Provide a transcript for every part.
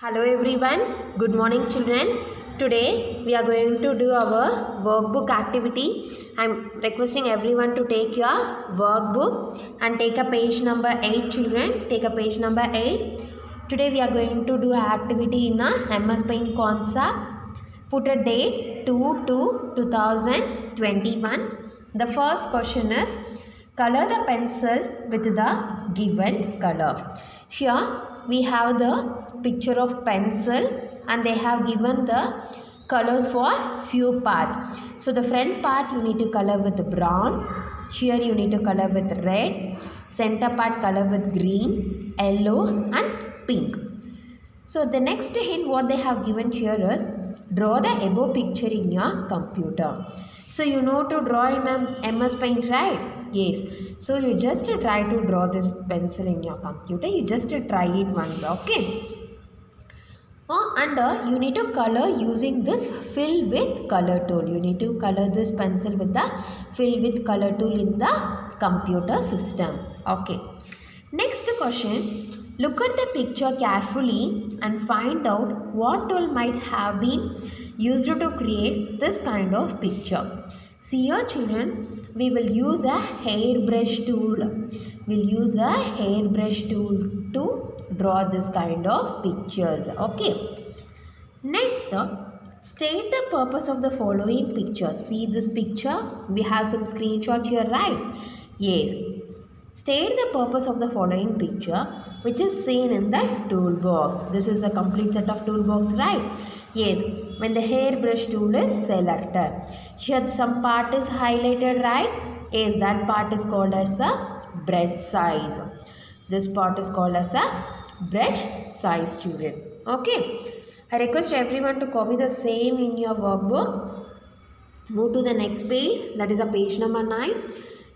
Hello everyone, good morning children. Today we are going to do our workbook activity. I am requesting everyone to take your workbook and take a page number 8 children. Take a page number 8. Today we are going to do an activity in a MS Paint concept. Put a date 2/2/2021. The first question is color the pencil with the given color. Here we have the picture of pencil and they have given the colors for few parts. So the front part you need to color with brown, here you need to color with red, center part color with green, yellow and pink. So the next hint what they have given here is draw the above picture in your computer. So you know to draw in MS Paint, right? Yes. So you just try to draw this pencil in your computer. You just try it once, okay? And you need to color using this fill with color tool. You need to color this pencil with the fill with color tool in the computer system. Okay. Next question. Look at the picture carefully and find out what tool might have been used to create this kind of picture. See here children, we will use a hairbrush tool. We'll use a hairbrush tool to draw this kind of pictures. Okay. Next, state the purpose of the following picture. See this picture? We have some screenshot here, right? Yes. State the purpose of the following picture which is seen in the toolbox. This is a complete set of toolbox, right? Yes. When the hairbrush tool is selected. Here some part is highlighted, right? Yes, that part is called as a brush size. This part is called as a brush size, children. Okay. I request everyone to copy the same in your workbook. Move to the next page. That is a page number 9.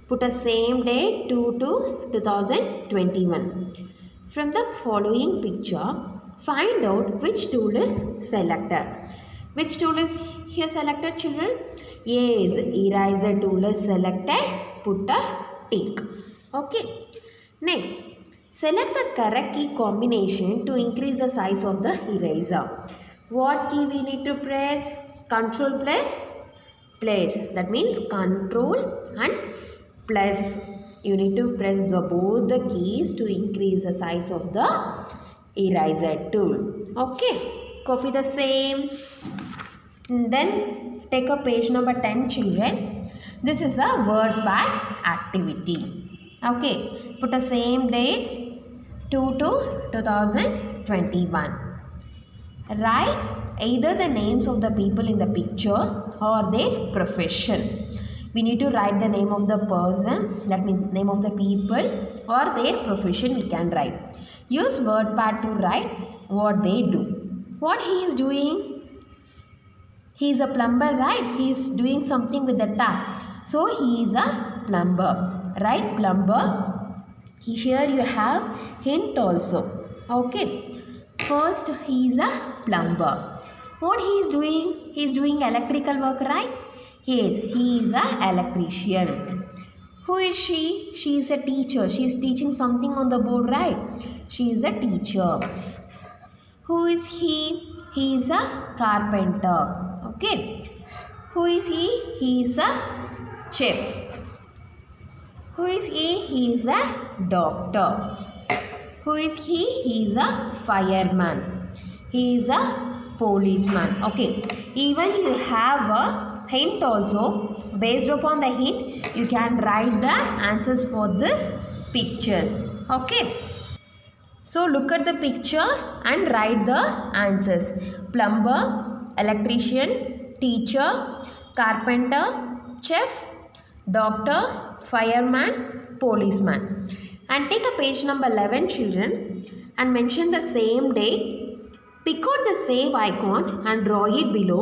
Put a same date 2/2/2021. From the following picture, find out which tool is selected. Which tool is here selected, children? Yes, eraser tool is selected. Put a tick. Okay. Next, select the correct key combination to increase the size of the eraser. What key we need to press? Control plus place. That means control and plus. You need to press both the keys to increase the size of the eraser tool. Okay. Copy the same. Then take a page number 10 children. This is a word pad activity. Okay. Put a same date 2/2/2021. Write either the names of the people in the picture or their profession. We need to write the name of the person, that means name of the people or their profession we can write. Use word pad to write what they do. What he is doing? He is a plumber, right? He is doing something with the tap. So he is a plumber, right? Plumber. Here you have hint also. Okay. First, he is a plumber. What he is doing? He is doing electrical work, right? Yes, he is an electrician. Who is she? She is a teacher. She is teaching something on the board, right? She is a teacher. Who is he? He is a carpenter. Okay. Who is he? He is a chef. Who is he? He is a doctor. Who is he? He is a fireman. He is a policeman. Okay. Even you have a hint also. Based upon the hint, you can write the answers for this pictures. Okay. So look at the picture and write the answers. Plumber, electrician, teacher, carpenter, chef, doctor, fireman, policeman. And take a page number 11 children and mention the same date. Pick out the save icon and draw it below.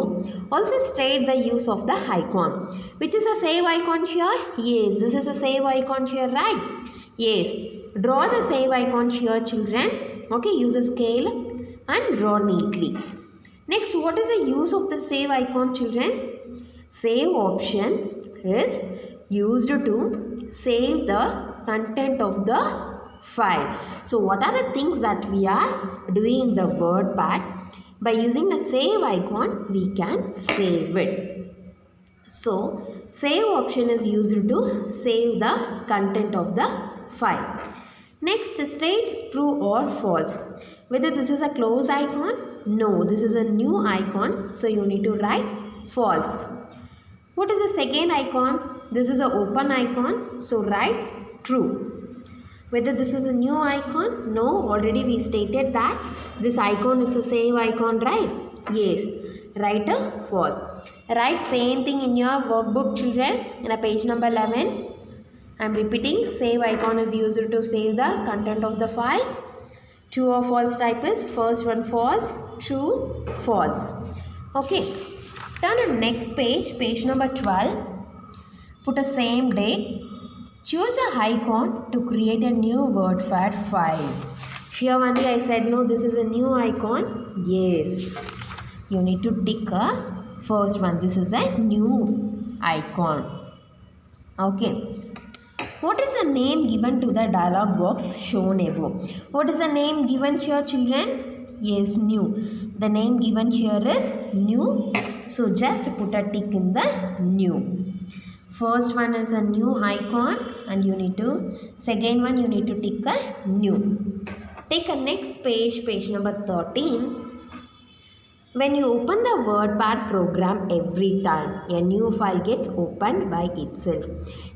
Also state the use of the icon. Which is a save icon here? Yes, this is a save icon here, right? Yes. Draw the save icon here children. Okay, use a scale and draw neatly. Next, what is the use of the save icon children? Save option is used to save the content of the file. So what are the things that we are doing in the WordPad? By using the save icon, we can save it. So save option is used to save the content of the file. Next, state true or false. Whether this is a close icon? No, this is a new icon, so you need to write false. What is the second icon? This is an open icon, so write true. Whether this is a new icon? No, already we stated that this icon is a save icon, right? Yes, write a false. Write same thing in your workbook, children, in a page number 11. I am repeating, save icon is used to save the content of the file. True or false type is first one false, true, false. Okay, turn to next page, page number 12. Put a same date. Choose a icon to create a new WordPad file. Here only I said no, this is a new icon. Yes, you need to tick a first one. This is a new icon. Okay. What is the name given to the dialog box shown above? What is the name given here, children? Yes, new. The name given here is new. So just put a tick in the new. First one is a new icon and you need to, second one you need to tick a new. Take a next page, page number 13. When you open the WordPad program, every time a new file gets opened by itself.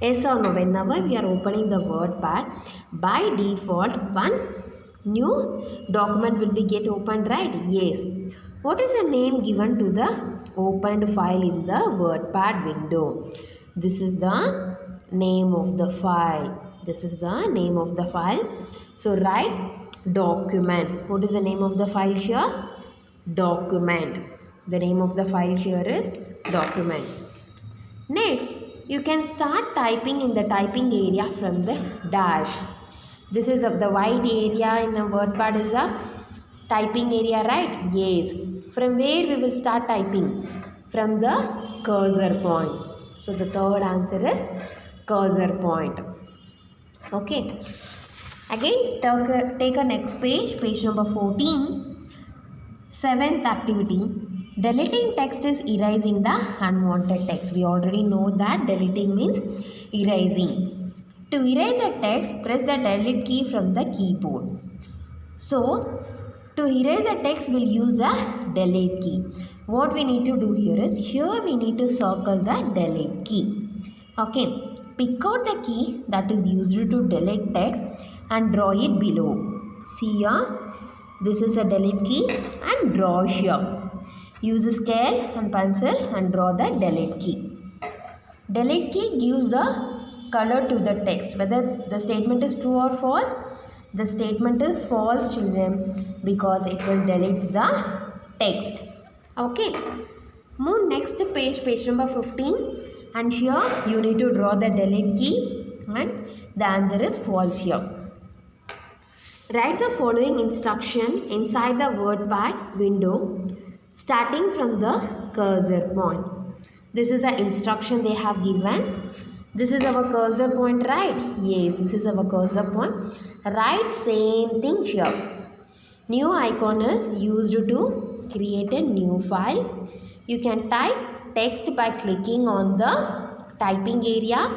Yes or no? Whenever we are opening the WordPad, by default one new document will be get opened, right? Yes. What is the name given to the opened file in the WordPad window? This is the name of the file. This is the name of the file. So write document. What is the name of the file here? Document. The name of the file here is document. Next, you can start typing in the typing area from the dash. This is the white area in the WordPad is a typing area, right? Yes. From where we will start typing? From the cursor point. So the third answer is cursor point. Okay. Again, take a next page, page number 14. Seventh activity, deleting text is erasing the unwanted text. We already know that deleting means erasing. To erase a text, press the delete key from the keyboard. So, to erase a text, we'll use a delete key. What we need to do here is, here we need to circle the delete key. Okay, pick out the key that is used to delete text and draw it below. See here. This is a delete key and draw here. Use a scale and pencil and draw the delete key. Delete key gives the color to the text. Whether the statement is true or false, the statement is false, children, because it will delete the text. Okay. Move next page, page number 15, and here you need to draw the delete key and the answer is false here. Write the following instruction inside the WordPad window starting from the cursor point. This is the instruction they have given. This is our cursor point, right? Yes, this is our cursor point. Write same thing here. New icon is used to create a new file. You can type text by clicking on the typing area.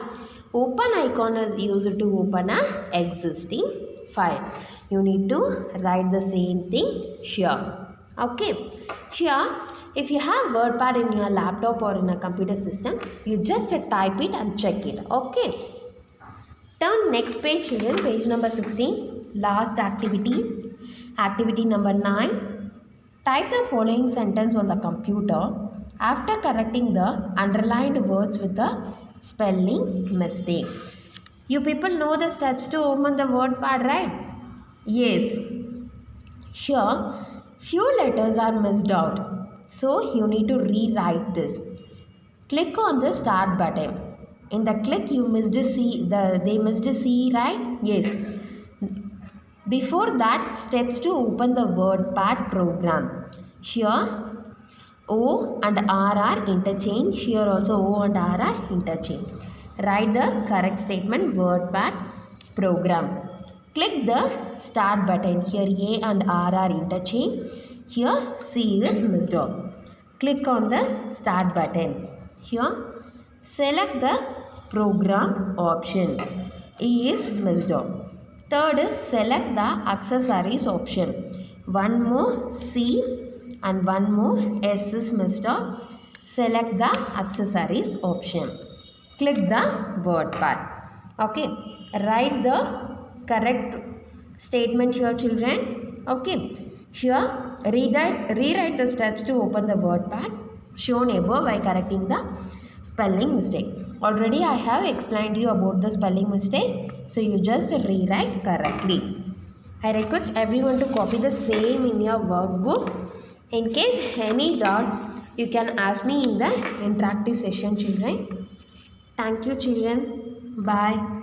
Open icon is used to open an existing file. You need to write the same thing here. Okay. Here, if you have WordPad in your laptop or in a computer system, you just type it and check it. Okay. Turn next page, children, page number 16. Last activity. Activity number 9. Type the following sentence on the computer after correcting the underlined words with the spelling mistake. You people know the steps to open the WordPad, right? Yes. Here, few letters are missed out. So, you need to rewrite this. Click on the start button. In the click, you missed a C. They missed a C, right? Yes. Before that, steps to open the WordPad program. Here, O and R are interchanged. Here also O and R are interchanged. Write the correct statement WordPad program. Click the start button. Here A and R are interchanged. Here C is missed out. Click on the start button. Here select the program option. E is missed out. Third is select the accessories option. One more C and one more S is missed out. Select the accessories option. Click the word part. Okay. Write the correct statement here, children. Okay. Here rewrite the steps to open the word pad shown above by correcting the spelling mistake. Already I have explained you about the spelling mistake, so you just rewrite correctly. I request everyone to copy the same in your workbook. In case any doubt, you can ask me in the interactive session, children. Thank you, children. Bye.